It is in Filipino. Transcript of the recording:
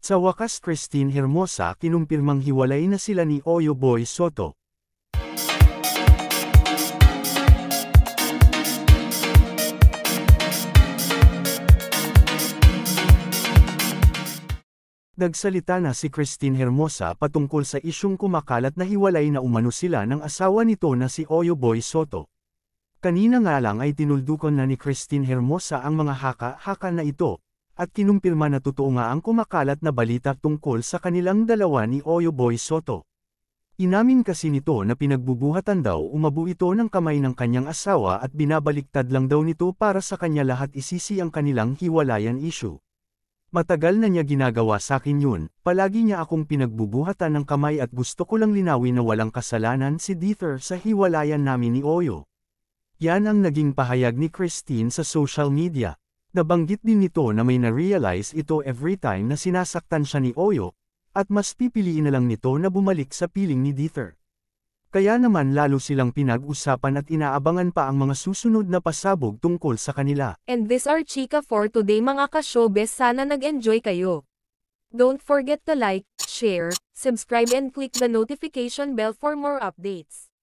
Sa wakas Christine Hermosa kinumpirmang hiwalay na sila ni Oyo Boy Soto. Nagsalita na si Christine Hermosa patungkol sa isyung kumakalat na hiwalay na umano sila ng asawa nito na si Oyo Boy Soto. Kanina nga lang ay tinuldukan na ni Christine Hermosa ang mga haka-haka na ito, at kinumpirma na totoo nga ang kumakalat na balita tungkol sa kanilang dalawa ni Oyo Boy Soto. Inamin kasi nito na pinagbubuhatan daw umabo ito ng kamay ng kanyang asawa at binabaliktad lang daw nito para sa kanya lahat isisi ang kanilang hiwalayan issue. Matagal na niya ginagawa sa akin yun, palagi niya akong pinagbubuhatan ng kamay at gusto ko lang linawin na walang kasalanan si Dieter sa hiwalayan namin ni Oyo. Yan ang naging pahayag ni Christine sa social media. Nabanggit din nito na may na-realize ito every time na sinasaktan siya ni Oyo, at mas pipiliin na lang nito na bumalik sa piling ni Dieter. Kaya naman lalo silang pinag-usapan at inaabangan pa ang mga susunod na pasabog tungkol sa kanila. And this are chika for today mga ka-showbiz, sana nag-enjoy kayo. Don't forget to like, share, subscribe and click the notification bell for more updates.